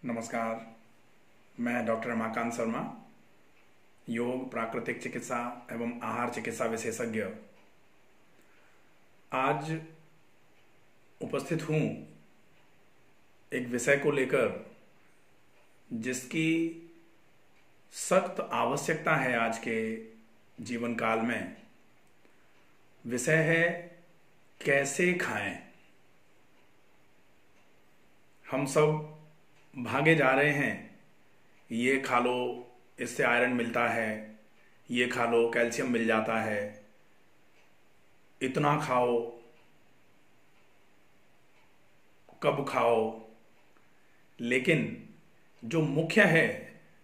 नमस्कार। मैं डॉक्टर रमाकांत शर्मा, योग, प्राकृतिक चिकित्सा एवं आहार चिकित्सा विशेषज्ञ आज उपस्थित हूँ एक विषय को लेकर जिसकी सख्त आवश्यकता है आज के जीवन काल में। विषय है कैसे खाएं। हम सब भागे जा रहे हैं, ये खा लो इससे आयरन मिलता है, ये खा लो कैल्शियम मिल जाता है, इतना खाओ, कब खाओ। लेकिन जो मुख्य है,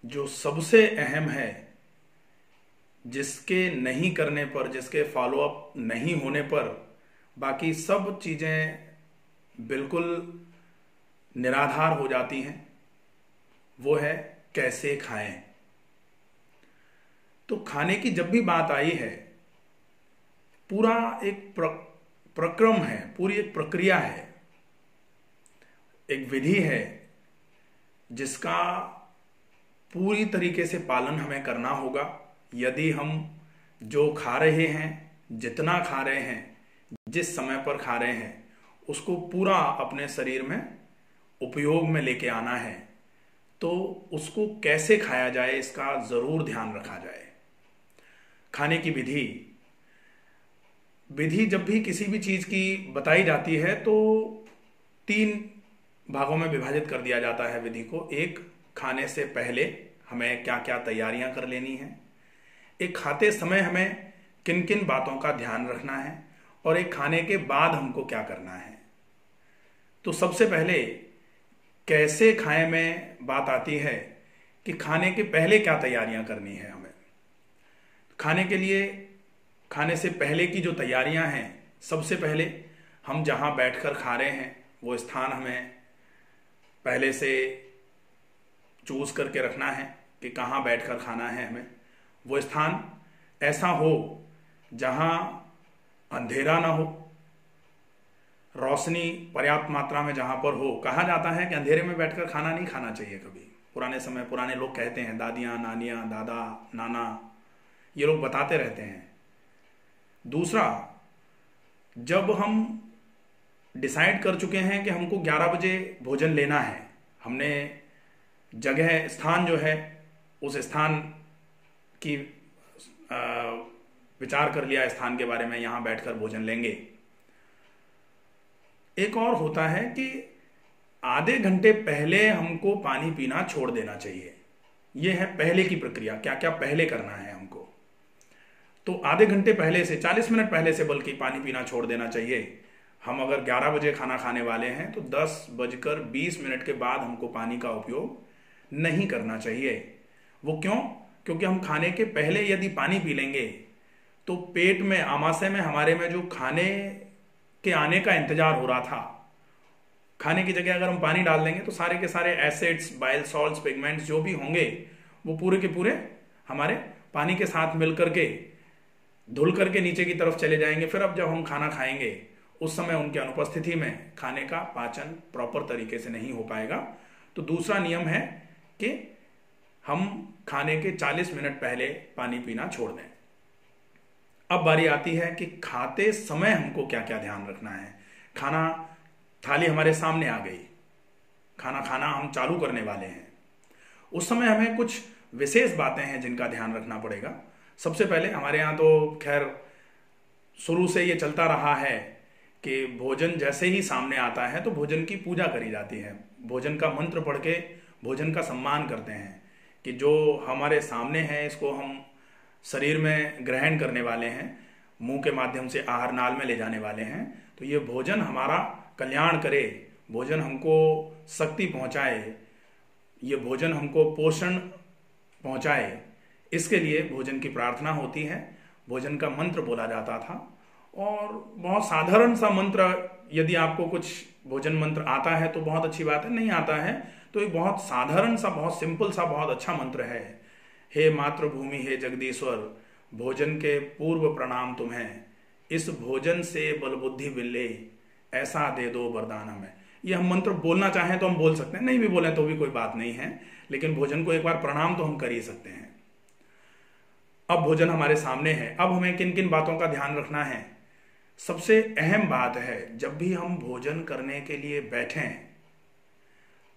जो सबसे अहम है, जिसके नहीं करने पर, जिसके फॉलो अप नहीं होने पर बाकी सब चीजें बिल्कुल निराधार हो जाती हैं, वो है कैसे खाएं। तो खाने की जब भी बात आई है, पूरा एक प्रक्रम है, पूरी एक प्रक्रिया है, एक विधि है जिसका पूरी तरीके से पालन हमें करना होगा। यदि हम जो खा रहे हैं, जितना खा रहे हैं, जिस समय पर खा रहे हैं, उसको पूरा अपने शरीर में उपयोग में लेके आना है, तो उसको कैसे खाया जाए इसका जरूर ध्यान रखा जाए। खाने की विधि जब भी किसी भी चीज की बताई जाती है तो 3 भागों में विभाजित कर दिया जाता है विधि को। एक, खाने से पहले हमें क्या क्या तैयारियां कर लेनी है, एक खाते समय हमें किन किन बातों का ध्यान रखना है, और एक खाने के बाद हमको क्या करना है। तो सबसे पहले कैसे खाएं में बात आती है कि खाने के पहले क्या तैयारियां करनी है हमें। खाने के लिए, खाने से पहले की जो तैयारियां हैं, सबसे पहले हम जहां बैठकर खा रहे हैं वो स्थान हमें पहले से चूज करके रखना है कि कहां बैठकर खाना है हमें। वो स्थान ऐसा हो जहां अंधेरा ना हो, रोशनी पर्याप्त मात्रा में जहां पर हो। कहा जाता है कि अंधेरे में बैठकर खाना नहीं खाना चाहिए कभी। पुराने लोग कहते हैं, दादियां, नानियां, दादा, नाना, ये लोग बताते रहते हैं। दूसरा, जब हम डिसाइड कर चुके हैं कि हमको 11 बजे भोजन लेना है, हमने जगह, स्थान जो है उस स्थान की विचार कर लिया, स्थान के बारे में, यहां बैठकर भोजन लेंगे। एक और होता है कि आधे घंटे पहले हमको पानी पीना छोड़ देना चाहिए। यह है पहले की प्रक्रिया, क्या क्या पहले करना है हमको। तो आधे घंटे पहले से, 40 मिनट पहले से बल्कि पानी पीना छोड़ देना चाहिए। हम अगर 11 बजे खाना खाने वाले हैं तो 10:20 के बाद हमको पानी का उपयोग नहीं करना चाहिए। वो क्यों? क्योंकि हम खाने के पहले यदि पानी पी लेंगे तो पेट में, आमाशय में, हमारे में जो खाने के आने का इंतजार हो रहा था, खाने की जगह अगर हम पानी डाल देंगे तो सारे के सारे एसिड्स, बाइल सॉल्ट्स, पिगमेंट्स जो भी होंगे वो पूरे के पूरे हमारे पानी के साथ मिलकर के धुल करके नीचे की तरफ चले जाएंगे। फिर अब जब हम खाना खाएंगे उस समय उनकी अनुपस्थिति में खाने का पाचन प्रॉपर तरीके से नहीं हो पाएगा। तो दूसरा नियम है कि हम खाने के 40 मिनट पहले पानी पीना छोड़ दें। अब बारी आती है कि खाते समय हमको क्या क्या ध्यान रखना है। खाना, थाली हमारे सामने आ गई, खाना खाना हम चालू करने वाले हैं, उस समय हमें कुछ विशेष बातें हैं जिनका ध्यान रखना पड़ेगा। सबसे पहले, हमारे यहाँ तो खैर शुरू से ये चलता रहा है कि भोजन जैसे ही सामने आता है तो भोजन की पूजा करी जाती है, भोजन का मंत्र पढ़ के भोजन का सम्मान करते हैं कि जो हमारे सामने है इसको हम शरीर में ग्रहण करने वाले हैं, मुंह के माध्यम से आहार नाल में ले जाने वाले हैं। तो ये भोजन हमारा कल्याण करे, भोजन हमको शक्ति पहुंचाए, ये भोजन हमको पोषण पहुंचाए, इसके लिए भोजन की प्रार्थना होती है, भोजन का मंत्र बोला जाता था। और बहुत साधारण सा मंत्र, यदि आपको कुछ भोजन मंत्र आता है तो बहुत अच्छी बात है, नहीं आता है तो एक बहुत साधारण सा, बहुत सिंपल सा, बहुत अच्छा मंत्र है। हे मातृभूमि, हे जगदीश्वर, भोजन के पूर्व प्रणाम तुम्हें, इस भोजन से बल बुद्धि मिले, ऐसा दे दो वरदान हमें। ये हम मंत्र बोलना चाहें तो हम बोल सकते हैं, नहीं भी बोलें तो भी कोई बात नहीं है, लेकिन भोजन को एक बार प्रणाम तो हम कर ही सकते हैं। अब भोजन हमारे सामने है, अब हमें किन किन बातों का ध्यान रखना है। सबसे अहम बात है, जब भी हम भोजन करने के लिए बैठें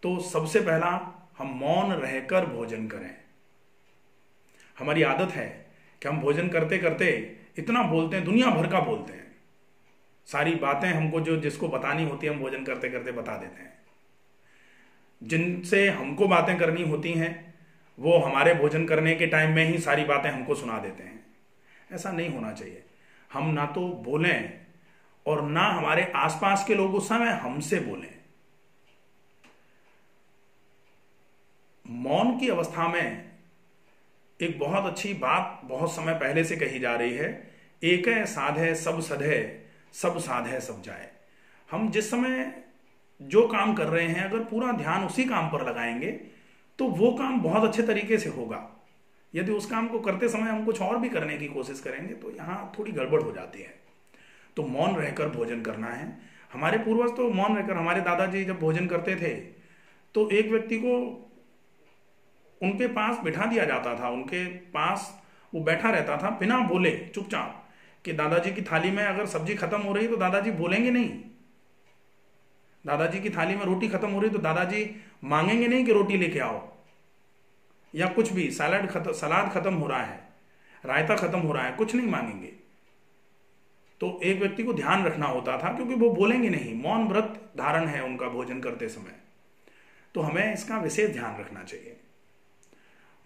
तो सबसे पहला हम मौन रहकर भोजन करें। हमारी आदत है कि हम भोजन करते करते इतना बोलते हैं, दुनिया भर का बोलते हैं, सारी बातें हमको जो जिसको बतानी होती है हम भोजन करते करते बता देते हैं। जिनसे हमको बातें करनी होती हैं वो हमारे भोजन करने के टाइम में ही सारी बातें हमको सुना देते हैं। ऐसा नहीं होना चाहिए। हम ना तो बोलें और ना हमारे आसपास के लोग उस समय हमसे बोलें। मौन की अवस्था में एक बहुत अच्छी बात बहुत समय पहले से कही जा रही है, एक है साधे सब सधे, सब साधे सब जाए। हम जिस समय जो काम कर रहे हैं अगर पूरा ध्यान उसी काम पर लगाएंगे तो वो काम बहुत अच्छे तरीके से होगा। यदि उस काम को करते समय हम कुछ और भी करने की कोशिश करेंगे तो यहाँ थोड़ी गड़बड़ हो जाती है। तो मौन रहकर भोजन करना है। हमारे पूर्वज तो मौन रहकर, हमारे दादाजी जब भोजन करते थे तो एक व्यक्ति को उनके पास बिठा दिया जाता था, उनके पास वो बैठा रहता था बिना बोले चुपचाप, कि दादाजी की थाली में अगर सब्जी खत्म हो रही तो दादाजी बोलेंगे नहीं। दादाजी की थाली में रोटी खत्म हो रही तो दादाजी मांगेंगे नहीं कि रोटी लेके आओ, या कुछ भी सलाद खत्म हो रहा है, रायता खत्म हो रहा है, कुछ नहीं मांगेंगे। तो एक व्यक्ति को ध्यान रखना होता था क्योंकि वो बोलेंगे नहीं, मौन व्रत धारण है उनका भोजन करते समय। तो हमें इसका विशेष ध्यान रखना चाहिए।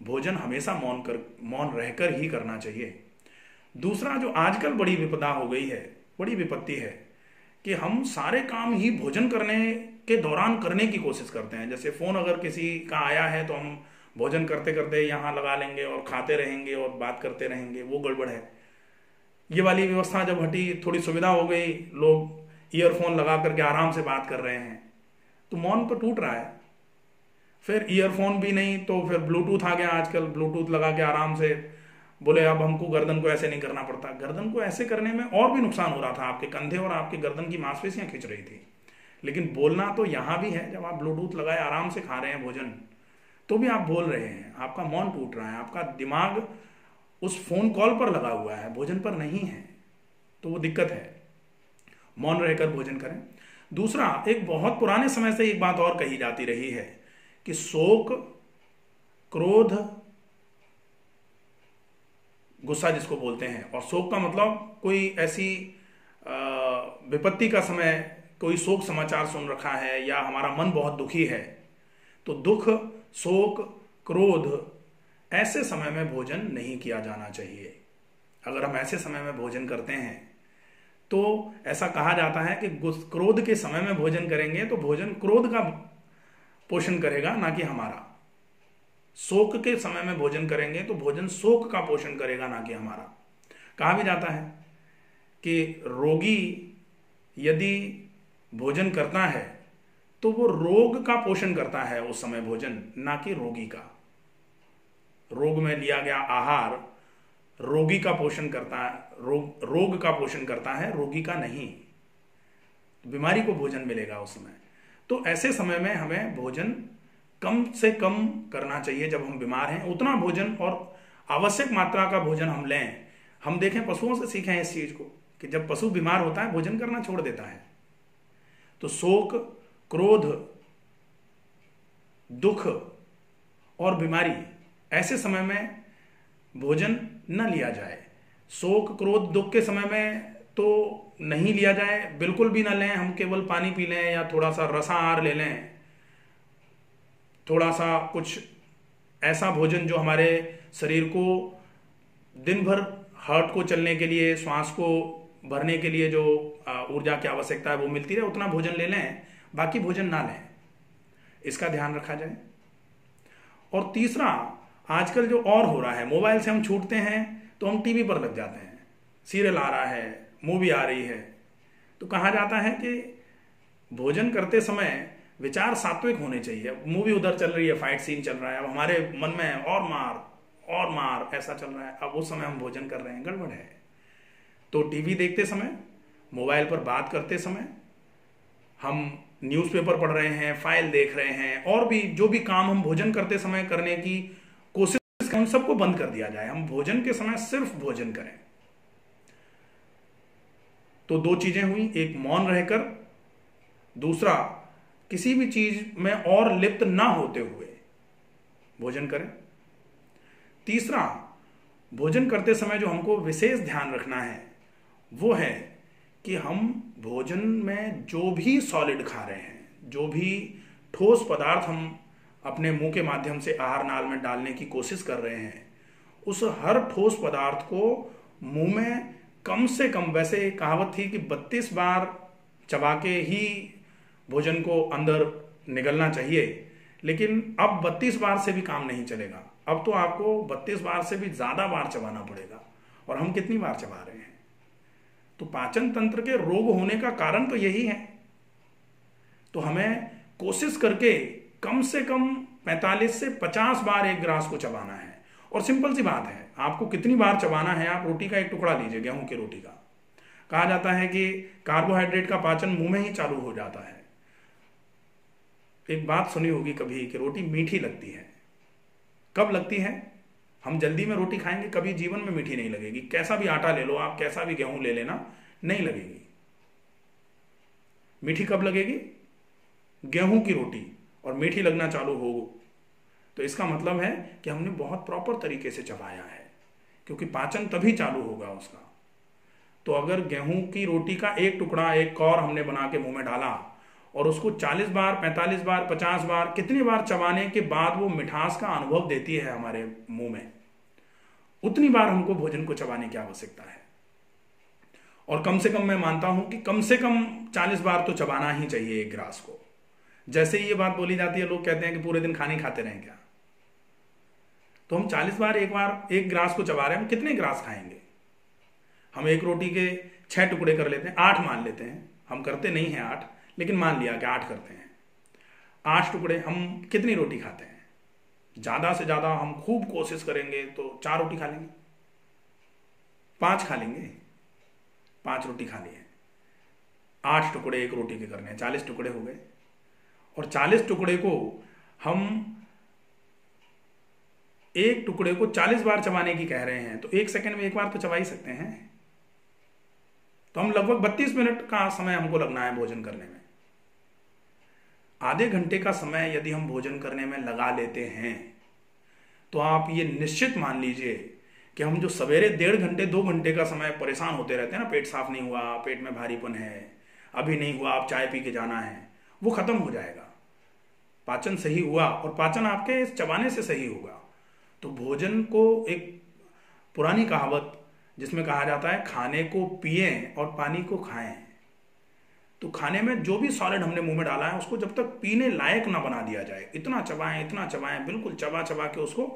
भोजन हमेशा मौन रहकर ही करना चाहिए। दूसरा, जो आजकल बड़ी विपदा हो गई है, बड़ी विपत्ति है कि हम सारे काम ही भोजन करने के दौरान करने की कोशिश करते हैं। जैसे फोन अगर किसी का आया है तो हम भोजन करते करते यहाँ लगा लेंगे और खाते रहेंगे और बात करते रहेंगे, वो गड़बड़ है। ये वाली व्यवस्था जब हटी, थोड़ी सुविधा हो गई, लोग ईयरफोन लगा करके आराम से बात कर रहे हैं, तो मौन तो टूट रहा है। फिर ईयरफोन भी नहीं तो फिर ब्लूटूथ आ गया आजकल, ब्लूटूथ लगा के आराम से बोले अब हमको गर्दन को ऐसे नहीं करना पड़ता। गर्दन को ऐसे करने में और भी नुकसान हो रहा था, आपके कंधे और आपके गर्दन की मांसपेशियां खिंच रही थी। लेकिन बोलना तो यहां भी है, जब आप ब्लूटूथ लगाए आराम से खा रहे हैं भोजन तो भी आप बोल रहे हैं, आपका मौन टूट रहा है, आपका दिमाग उस फोन कॉल पर लगा हुआ है, भोजन पर नहीं है, तो वो दिक्कत है। मौन रहकर भोजन करें। दूसरा, एक बहुत पुराने समय से एक बात और कही जाती रही है कि शोक, क्रोध, गुस्सा जिसको बोलते हैं, और शोक का मतलब कोई ऐसी विपत्ति का समय, कोई शोक समाचार सुन रखा है या हमारा मन बहुत दुखी है, तो दुख, शोक, क्रोध ऐसे समय में भोजन नहीं किया जाना चाहिए। अगर हम ऐसे समय में भोजन करते हैं तो ऐसा कहा जाता है कि क्रोध के समय में भोजन करेंगे तो भोजन क्रोध का पोषण करेगा, ना कि हमारा। शोक के समय में भोजन करेंगे तो भोजन शोक का पोषण करेगा, ना कि हमारा। कहा भी जाता है कि रोगी यदि भोजन करता है तो वो रोग का पोषण करता है उस समय भोजन, ना कि रोगी का। रोग में लिया गया आहार रोगी का पोषण करता है, रोग का पोषण करता है, रोगी का नहीं। बीमारी को भोजन मिलेगा उस समय। तो ऐसे समय में हमें भोजन कम से कम करना चाहिए। जब हम बीमार हैं उतना भोजन और आवश्यक मात्रा का भोजन हम लें। हम देखें, पशुओं से सीखें इस चीज को कि जब पशु बीमार होता है भोजन करना छोड़ देता है। तो शोक, क्रोध, दुख और बीमारी, ऐसे समय में भोजन न लिया जाए। शोक, क्रोध, दुख के समय में तो नहीं लिया जाए, बिल्कुल भी ना लें। हम केवल पानी पी लें या थोड़ा सा रसाहार ले लें, थोड़ा सा कुछ ऐसा भोजन जो हमारे शरीर को दिन भर हार्ट को चलने के लिए, श्वास को भरने के लिए जो ऊर्जा की आवश्यकता है वो मिलती रहे, उतना भोजन ले लें, बाकी भोजन ना लें। इसका ध्यान रखा जाए। और तीसरा, आजकल जो और हो रहा है, मोबाइल से हम छूटते हैं तो हम टीवी पर लग जाते हैं, सीरियल आ रहा है, मूवी आ रही है। तो कहा जाता है कि भोजन करते समय विचार सात्विक होने चाहिए। मूवी उधर चल रही है, फाइट सीन चल रहा है, अब हमारे मन में और मार ऐसा चल रहा है, अब उस समय हम भोजन कर रहे हैं, गड़बड़ है। तो टीवी देखते समय, मोबाइल पर बात करते समय हम न्यूज़पेपर पढ़ रहे हैं, फाइल देख रहे हैं, और भी जो भी काम हम भोजन करते समय करने की कोशिश करें, उन सबको बंद कर दिया जाए। हम भोजन के समय सिर्फ भोजन करें। तो दो चीजें हुई, एक मौन रहकर, दूसरा किसी भी चीज में और लिप्त ना होते हुए भोजन करें। तीसरा, भोजन करते समय जो हमको विशेष ध्यान रखना है वो है कि हम भोजन में जो भी सॉलिड खा रहे हैं, जो भी ठोस पदार्थ हम अपने मुंह के माध्यम से आहार नाल में डालने की कोशिश कर रहे हैं, उस हर ठोस पदार्थ को मुंह में कम से कम, वैसे एक कहावत थी कि 32 बार चबा के ही भोजन को अंदर निगलना चाहिए, लेकिन अब 32 बार से भी काम नहीं चलेगा। अब तो आपको 32 बार से भी ज्यादा बार चबाना पड़ेगा। और हम कितनी बार चबा रहे हैं? तो पाचन तंत्र के रोग होने का कारण तो यही है। तो हमें कोशिश करके कम से कम 45 से 50 बार एक गिलास को चबाना है। और सिंपल सी बात है, आपको कितनी बार चबाना है। आप रोटी का एक टुकड़ा लीजिए, गेहूं की रोटी का। कहा जाता है कि कार्बोहाइड्रेट का पाचन मुंह में ही चालू हो जाता है। एक बात सुनी होगी कभी कि रोटी मीठी लगती है। कब लगती है? हम जल्दी में रोटी खाएंगे, कभी जीवन में मीठी नहीं लगेगी। कैसा भी आटा ले लो आप, कैसा भी गेहूं ले लेना, नहीं लगेगी। मीठी कब लगेगी? गेहूं की रोटी और मीठी लगना चालू हो तो इसका मतलब है कि हमने बहुत प्रॉपर तरीके से चबाया है, क्योंकि पाचन तभी चालू होगा उसका। तो अगर गेहूं की रोटी का एक टुकड़ा, एक कौर हमने बना के मुंह में डाला और उसको 40 बार, 45 बार, 50 बार, कितनी बार चबाने के बाद वो मिठास का अनुभव देती है हमारे मुंह में, उतनी बार हमको भोजन को चबाने की आवश्यकता है। और कम से कम मैं मानता हूं कि कम से कम 40 बार तो चबाना ही चाहिए एक गिलास को। जैसे ही ये बात बोली जाती है, लोग कहते हैं कि पूरे दिन खाने खाते रहें क्या? तो हम 40 बार एक गिलास को चबा रहे हैं, हम कितने गिलास खाएंगे? हम एक रोटी के 6 टुकड़े कर लेते हैं, 8 मान लेते हैं। हम करते नहीं हैं 8, लेकिन मान लिया कि 8 करते हैं। 8 टुकड़े, हम कितनी रोटी खाते हैं? ज्यादा से ज्यादा हम खूब कोशिश करेंगे तो 4 रोटी खा लेंगे, 5 खा लेंगे। 5 रोटी खा लिए, 8 टुकड़े एक रोटी के करने हैं, 40 टुकड़े हो गए। और 40 टुकड़े को हम एक टुकड़े को 40 बार चबाने की कह रहे हैं, तो 1 सेकंड में एक बार तो चबा ही सकते हैं। तो हम लगभग 32 मिनट का समय हमको लगना है भोजन करने में। आधे घंटे का समय यदि हम भोजन करने में लगा लेते हैं, तो आप ये निश्चित मान लीजिए कि हम जो सवेरे 1.5 घंटे 2 घंटे का समय परेशान होते रहते हैं ना, पेट साफ नहीं हुआ, पेट में भारीपन है, अभी नहीं हुआ, आप चाय पी के जाना है, वो खत्म हो जाएगा। पाचन सही हुआ, और पाचन आपके चबाने से सही होगा। तो भोजन को, एक पुरानी कहावत जिसमें कहा जाता है, खाने को पिएं और पानी को खाएं। तो खाने में जो भी सॉलिड हमने मुंह में डाला है, उसको जब तक पीने लायक ना बना दिया जाए, इतना चबाएं, बिल्कुल चबा चबा के उसको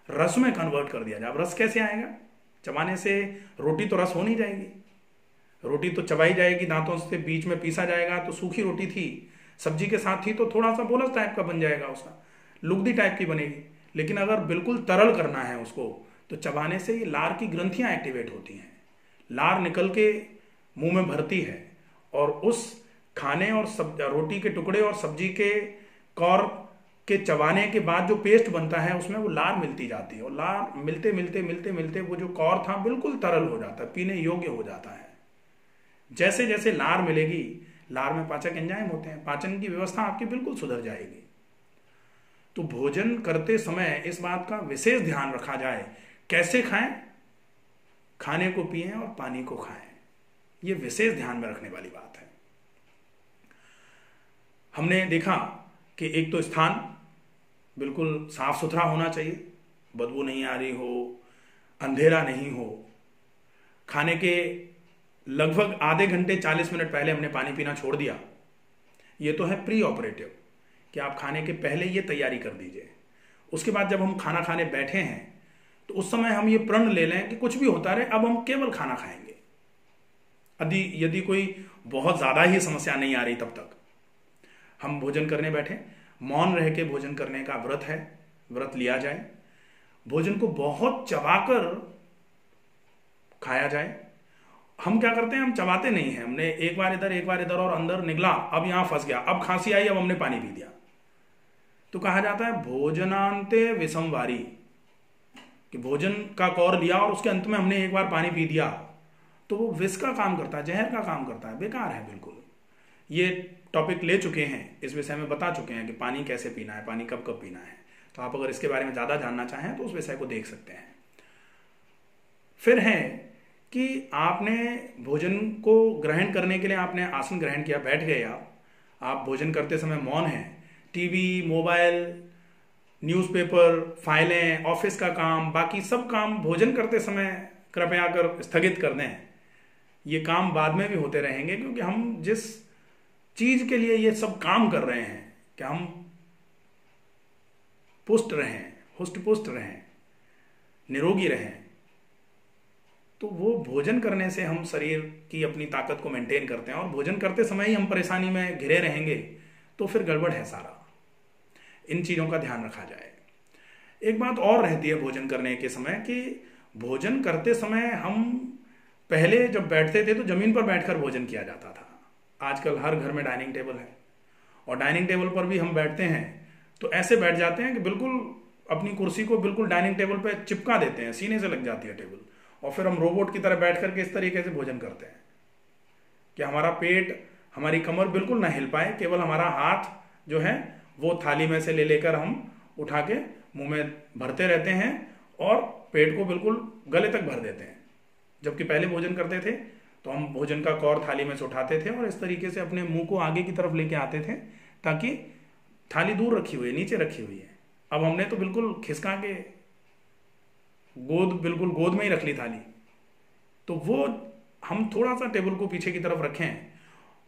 रस में कन्वर्ट कर दिया जाए। अब रस कैसे आएगा? चबाने से रोटी तो रस हो नहीं जाएगी। रोटी तो चबाई जाएगी, दांतों से बीच में पीसा जाएगा, तो सूखी रोटी थी, सब्जी के साथ थी, तो थोड़ा सा बोलस टाइप का बन जाएगा, उसका लुगदी टाइप की बनेगी। लेकिन अगर बिल्कुल तरल करना है उसको, तो चबाने से ये लार की ग्रंथियां एक्टिवेट होती हैं, लार निकल के मुंह में भरती है, और उस खाने और रोटी के टुकड़े और सब्जी के कौर के चबाने के बाद जो पेस्ट बनता है, उसमें वो लार मिलती जाती है, और लार मिलते मिलते मिलते मिलते वो जो कौर था बिल्कुल तरल हो जाता है, पीने योग्य हो जाता है। जैसे जैसे लार मिलेगी, लार में पाचक एंजाइम होते हैं, पाचन की व्यवस्था आपकी बिल्कुल सुधर जाएगी। तो भोजन करते समय इस बात का विशेष ध्यान रखा जाए, कैसे खाएं? खाने को पिएं और पानी को खाएं। यह विशेष ध्यान में रखने वाली बात है। हमने देखा कि एक तो स्थान बिल्कुल साफ सुथरा होना चाहिए, बदबू नहीं आ रही हो, अंधेरा नहीं हो। खाने के लगभग आधे घंटे 40 मिनट पहले हमने पानी पीना छोड़ दिया। ये तो है प्री ऑपरेटिव, कि आप खाने के पहले ये तैयारी कर दीजिए। उसके बाद जब हम खाना खाने बैठे हैं, तो उस समय हम ये प्रण ले लें कि कुछ भी होता रहे, अब हम केवल खाना खाएंगे। यदि कोई बहुत ज्यादा ही समस्या नहीं आ रही, तब तक हम भोजन करने बैठे, मौन रह के भोजन करने का व्रत है, व्रत लिया जाए। भोजन को बहुत चबाकर खाया जाए, हम क्या करते हैं, हम चबाते नहीं हैं, हमने एक बार इधर और अंदर निकला, अब यहां फंस गया, अब खांसी आई, अब हमने पानी पी दिया। तो कहा जाता है भोजनांते विषमवारी, कि भोजन का कौर लिया और उसके अंत में हमने एक बार पानी पी दिया, तो वो विष का काम करता है, जहर का काम करता है, बेकार है बिल्कुल। ये टॉपिक ले चुके हैं, इस विषय में बता चुके हैं कि पानी कैसे पीना है, पानी कब कब पीना है। तो आप अगर इसके बारे में ज़्यादा जानना चाहें तो उस विषय को देख सकते हैं। फिर है कि आपने भोजन को ग्रहण करने के लिए आपने आसन ग्रहण किया, बैठ गए आप भोजन करते समय मौन हैं, टीवी, मोबाइल, न्यूज़पेपर, फाइलें, ऑफिस का काम, बाकी सब काम भोजन करते समय कृपया कर स्थगित कर दें। ये काम बाद में भी होते रहेंगे, क्योंकि हम जिस चीज के लिए ये सब काम कर रहे हैं कि हम पुष्ट रहें, हुष्ट पुष्ट रहें, निरोगी रहें, तो वो भोजन करने से हम शरीर की अपनी ताकत को मेंटेन करते हैं। और भोजन करते समय ही हम परेशानी में घिरे रहेंगे तो फिर गड़बड़ है सारा। इन चीजों का ध्यान रखा जाए। एक बात और रहती है भोजन करने के समय कि भोजन करते समय हम पहले जब बैठते थे तो जमीन पर बैठकर भोजन किया जाता था। आजकल हर घर में डाइनिंग टेबल है, और डाइनिंग टेबल पर भी हम बैठते हैं तो ऐसे बैठ जाते हैं कि बिल्कुल अपनी कुर्सी को बिल्कुल डाइनिंग टेबल पर चिपका देते हैं, सीने से लग जाती है टेबल, और फिर हम रोबोट की तरह बैठ करके इस तरीके से भोजन करते हैं कि हमारा पेट, हमारी कमर बिल्कुल ना हिल पाए, केवल हमारा हाथ जो है वो थाली में से ले लेकर हम उठा के मुंह में भरते रहते हैं और पेट को बिल्कुल गले तक भर देते हैं। जबकि पहले भोजन करते थे तो हम भोजन का कौर थाली में से उठाते थे और इस तरीके से अपने मुंह को आगे की तरफ लेके आते थे ताकि थाली दूर रखी हुई है, नीचे रखी हुई है। अब हमने तो बिल्कुल खिसका के बिल्कुल गोद में ही रख ली थाली। तो वो हम थोड़ा सा टेबल को पीछे की तरफ रखें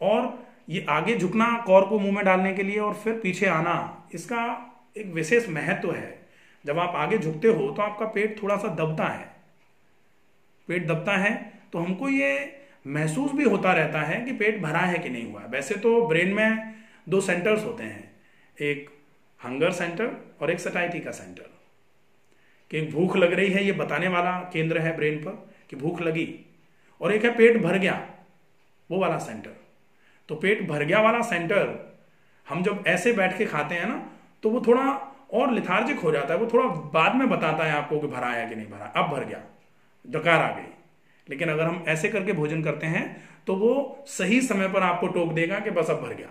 और ये आगे झुकना कौर को मुंह में डालने के लिए और फिर पीछे आना, इसका एक विशेष महत्व है। जब आप आगे झुकते हो तो आपका पेट थोड़ा सा दबता है, पेट दबता है तो हमको ये महसूस भी होता रहता है कि पेट भरा है कि नहीं हुआ है। वैसे तो ब्रेन में 2 सेंटर्स होते हैं, एक हंगर सेंटर और एक सटाइटी का सेंटर, कि भूख लग रही है ये बताने वाला केंद्र है ब्रेन पर कि भूख लगी, और एक है पेट भर गया वो वाला सेंटर। तो पेट भर गया वाला सेंटर हम जब ऐसे बैठ के खाते हैं ना तो वो थोड़ा और लिथार्जिक हो जाता है, वो थोड़ा बाद में बताता है आपको कि भरा है कि नहीं भरा, अब भर गया, डकार आ गई। लेकिन अगर हम ऐसे करके भोजन करते हैं तो वो सही समय पर आपको टोक देगा कि बस अब भर गया।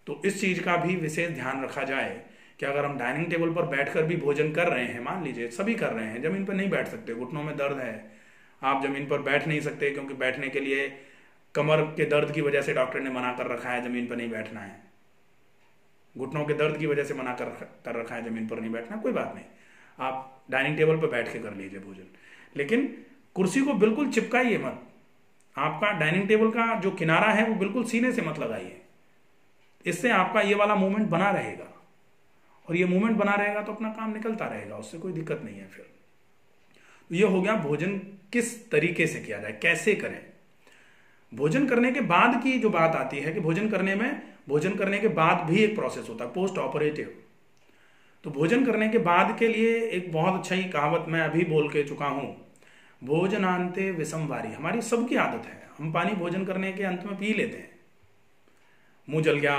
तो इस चीज का भी विशेष ध्यान रखा जाए कि अगर हम डाइनिंग टेबल पर बैठकर भी भोजन कर रहे हैं, मान लीजिए सभी कर रहे हैं, जमीन पर नहीं बैठ सकते, घुटनों में दर्द है, आप जमीन पर बैठ नहीं सकते क्योंकि बैठने के लिए कमर के दर्द की वजह से डॉक्टर ने मना कर रखा है जमीन पर नहीं बैठना है, घुटनों के दर्द की वजह से मना कर रखा है जमीन पर नहीं बैठना, कोई बात नहीं, आप डाइनिंग टेबल पर बैठ के कर लीजिए भोजन। लेकिन कुर्सी को बिल्कुल चिपकाइए मत, आपका डाइनिंग टेबल का जो किनारा है वो बिल्कुल सीने से मत लगाइए, इससे आपका ये वाला मूवमेंट बना रहेगा, और ये मूवमेंट बना रहेगा तो अपना काम निकलता रहेगा, उससे कोई दिक्कत नहीं है। फिर तो ये हो गया भोजन किस तरीके से किया जाए, कैसे करें। भोजन करने के बाद की जो बात आती है कि भोजन करने के बाद भी एक प्रोसेस होता है पोस्ट ऑपरेटिव। तो भोजन करने के बाद के लिए एक बहुत अच्छा ही कहावत मैं अभी बोल के चुका हूं, भोजनांते विषमवारी। हमारी सबकी आदत है, हम पानी भोजन करने के अंत में पी लेते हैं, मुंह जल गया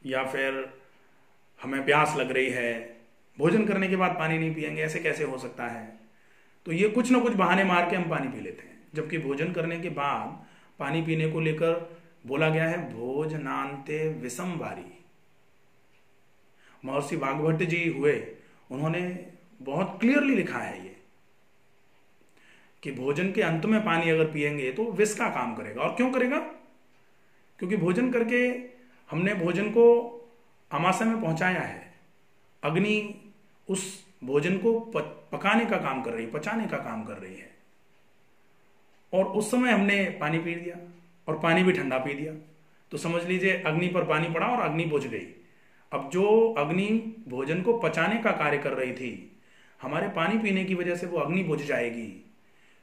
या फिर हमें प्यास लग रही है, भोजन करने के बाद पानी नहीं पिएंगे, ऐसे कैसे हो सकता है। तो ये कुछ ना कुछ बहाने मार के हम पानी पी लेते हैं, जबकि भोजन करने के बाद पानी पीने को लेकर बोला गया है भोजनांते विषमवारी। महर्षि वाग्भट जी हुए, उन्होंने बहुत क्लियरली लिखा है ये कि भोजन के अंत में पानी अगर पिएंगे तो विष का काम करेगा। और क्यों करेगा? क्योंकि भोजन करके हमने भोजन को आमाशय में पहुंचाया है, अग्नि उस भोजन को पकाने का काम कर रही है, पचाने का काम कर रही है, और उस समय हमने पानी पी दिया और पानी भी ठंडा पी दिया, तो समझ लीजिए अग्नि पर पानी पड़ा और अग्नि बुझ गई। अब जो अग्नि भोजन को पचाने का कार्य कर रही थी, हमारे पानी पीने की वजह से वो अग्नि बुझ जाएगी,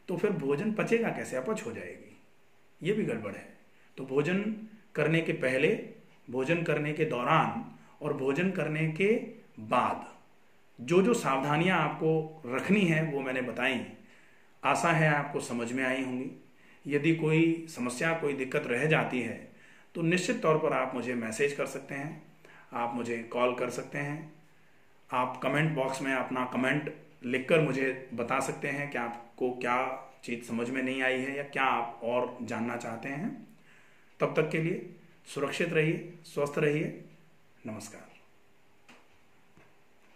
तो फिर भोजन पचेगा कैसे, अपच हो जाएगी, ये भी गड़बड़ है। तो भोजन करने के पहले, भोजन करने के दौरान और भोजन करने के बाद जो जो सावधानियां आपको रखनी है वो मैंने बताई। आशा है आपको समझ में आई होंगी। यदि कोई समस्या, कोई दिक्कत रह जाती है तो निश्चित तौर पर आप मुझे मैसेज कर सकते हैं, आप मुझे कॉल कर सकते हैं, आप कमेंट बॉक्स में अपना कमेंट लिखकर मुझे बता सकते हैं कि आपको क्या चीज़ समझ में नहीं आई है या क्या आप और जानना चाहते हैं। तब तक के लिए सुरक्षित रहिए, स्वस्थ रहिए। नमस्कार।